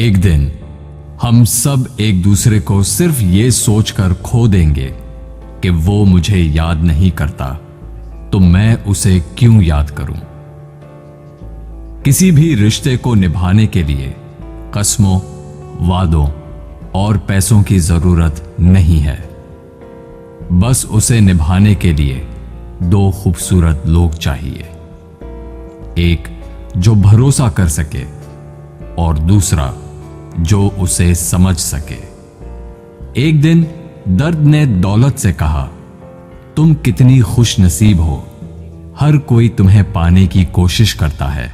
एक दिन हम सब एक दूसरे को सिर्फ ये सोचकर खो देंगे कि वो मुझे याद नहीं करता, तो मैं उसे क्यों याद करूं। किसी भी रिश्ते को निभाने के लिए कस्मों, वादों और पैसों की जरूरत नहीं है। बस उसे निभाने के लिए दो खूबसूरत लोग चाहिए, एक जो भरोसा कर सके और दूसरा जो उसे समझ सके। एक दिन दर्द ने दौलत से कहा, तुम कितनी खुश नसीब हो, हर कोई तुम्हें पाने की कोशिश करता है,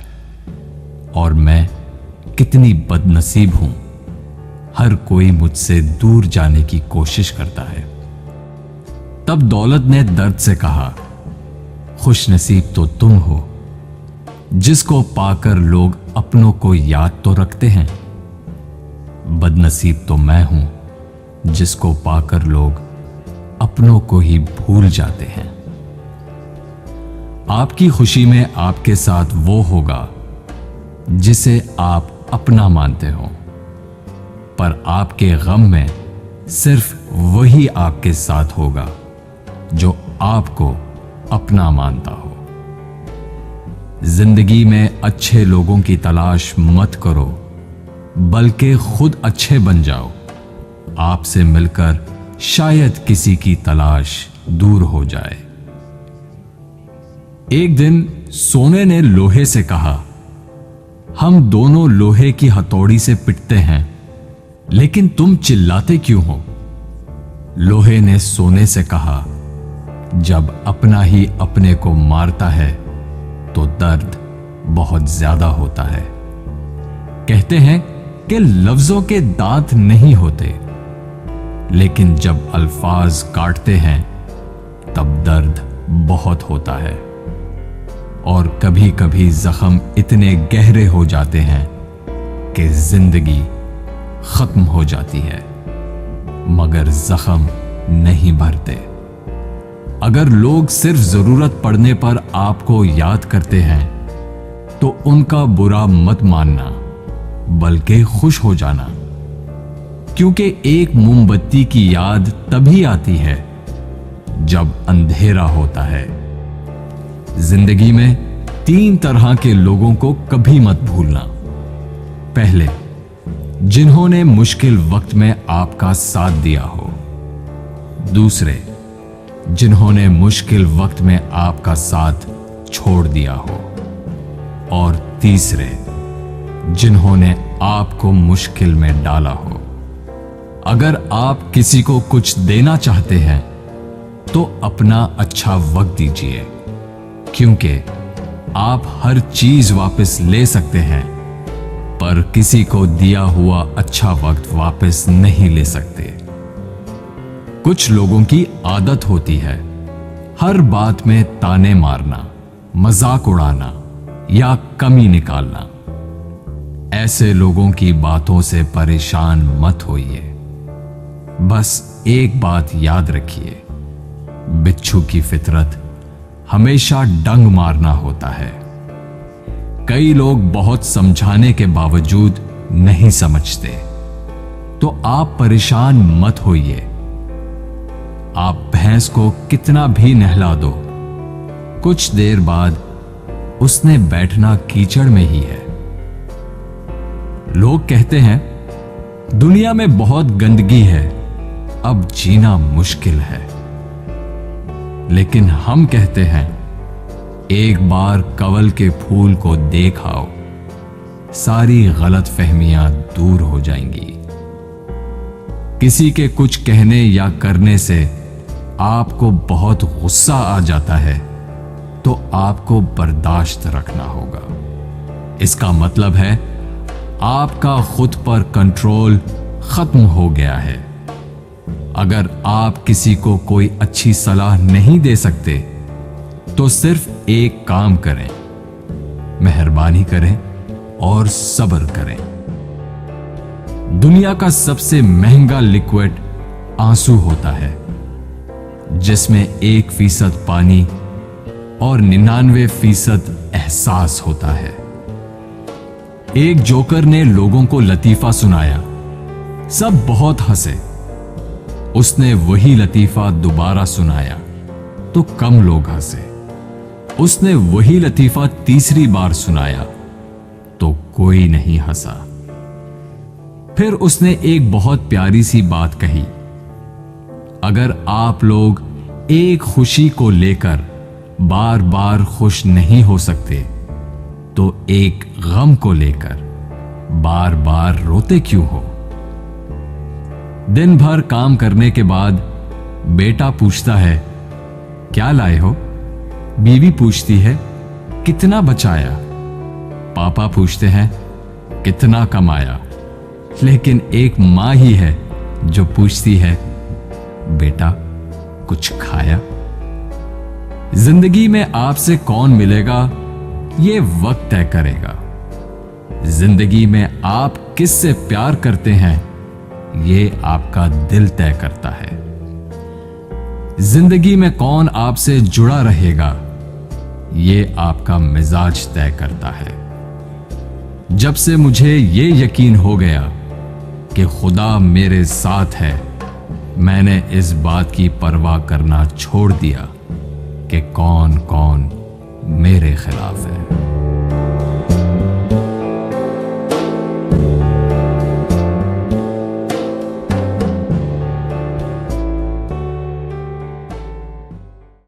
और मैं कितनी बदनसीब हूं, हर कोई मुझसे दूर जाने की कोशिश करता है। तब दौलत ने दर्द से कहा, खुश नसीब तो तुम हो, जिसको पाकर लोग अपनों को याद तो रखते हैं, बदनसीब तो मैं हूं जिसको पाकर लोग अपनों को ही भूल जाते हैं। आपकी खुशी में आपके साथ वो होगा जिसे आप अपना मानते हो, पर आपके गम में सिर्फ वही आपके साथ होगा जो आपको अपना मानता हो। जिंदगी में अच्छे लोगों की तलाश मत करो, बल्कि खुद अच्छे बन जाओ। आपसे मिलकर शायद किसी की तलाश दूर हो जाए। एक दिन सोने ने लोहे से कहा, हम दोनों लोहे की हथौड़ी से पिटते हैं, लेकिन तुम चिल्लाते क्यों हो? लोहे ने सोने से कहा, जब अपना ही अपने को मारता है तो दर्द बहुत ज्यादा होता है। कहते हैं कि लफ्जों के दांत नहीं होते, लेकिन जब अल्फाज काटते हैं तब दर्द बहुत होता है, और कभी कभी जख्म इतने गहरे हो जाते हैं कि जिंदगी खत्म हो जाती है, मगर जख्म नहीं भरते। अगर लोग सिर्फ जरूरत पड़ने पर आपको याद करते हैं तो उनका बुरा मत मानना, बल्कि खुश हो जाना, क्योंकि एक मोमबत्ती की याद तभी आती है जब अंधेरा होता है। जिंदगी में 3 तरह के लोगों को कभी मत भूलना। पहले, जिन्होंने मुश्किल वक्त में आपका साथ दिया हो। दूसरे, जिन्होंने मुश्किल वक्त में आपका साथ छोड़ दिया हो। और तीसरे, जिन्होंने आपको मुश्किल में डाला हो। अगर आप किसी को कुछ देना चाहते हैं तो अपना अच्छा वक्त दीजिए, क्योंकि आप हर चीज वापस ले सकते हैं, पर किसी को दिया हुआ अच्छा वक्त वापस नहीं ले सकते। कुछ लोगों की आदत होती है हर बात में ताने मारना, मजाक उड़ाना या कमी निकालना। ऐसे लोगों की बातों से परेशान मत होइए। बस एक बात याद रखिए, बिच्छू की फितरत हमेशा डंग मारना होता है। कई लोग बहुत समझाने के बावजूद नहीं समझते, तो आप परेशान मत होइए। आप भैंस को कितना भी नहला दो, कुछ देर बाद उसने बैठना कीचड़ में ही है। लोग कहते हैं दुनिया में बहुत गंदगी है, अब जीना मुश्किल है। लेकिन हम कहते हैं एक बार कंवल के फूल को देख आओ, सारी गलत फहमियां दूर हो जाएंगी। किसी के कुछ कहने या करने से आपको बहुत गुस्सा आ जाता है तो आपको बर्दाश्त रखना होगा। इसका मतलब है आपका खुद पर कंट्रोल खत्म हो गया है। अगर आप किसी को कोई अच्छी सलाह नहीं दे सकते तो सिर्फ एक काम करें, मेहरबानी करें और सब्र करें। दुनिया का सबसे महंगा लिक्विड आंसू होता है, जिसमें 1% पानी और 99% एहसास होता है। एक जोकर ने लोगों को लतीफा सुनाया। सब बहुत हंसे। उसने वही लतीफा दोबारा सुनाया तो कम लोग हंसे। उसने वही लतीफा तीसरी बार सुनाया तो कोई नहीं हंसा। फिर उसने एक बहुत प्यारी सी बात कही, अगर आप लोग एक खुशी को लेकर बार बार खुश नहीं हो सकते तो एक गम को लेकर बार बार रोते क्यों हो? दिन भर काम करने के बाद बेटा पूछता है, क्या लाए हो? बीवी पूछती है, कितना बचाया? पापा पूछते हैं, कितना कमाया? लेकिन एक मां ही है जो पूछती है, बेटा कुछ खाया? जिंदगी में आपसे कौन मिलेगा ये वक्त तय करेगा। जिंदगी में आप किससे प्यार करते हैं ये आपका दिल तय करता है। जिंदगी में कौन आपसे जुड़ा रहेगा ये आपका मिजाज तय करता है। जब से मुझे ये यकीन हो गया कि खुदा मेरे साथ है, मैंने इस बात की परवाह करना छोड़ दिया कि कौन कौन मेरे खिलाफ है।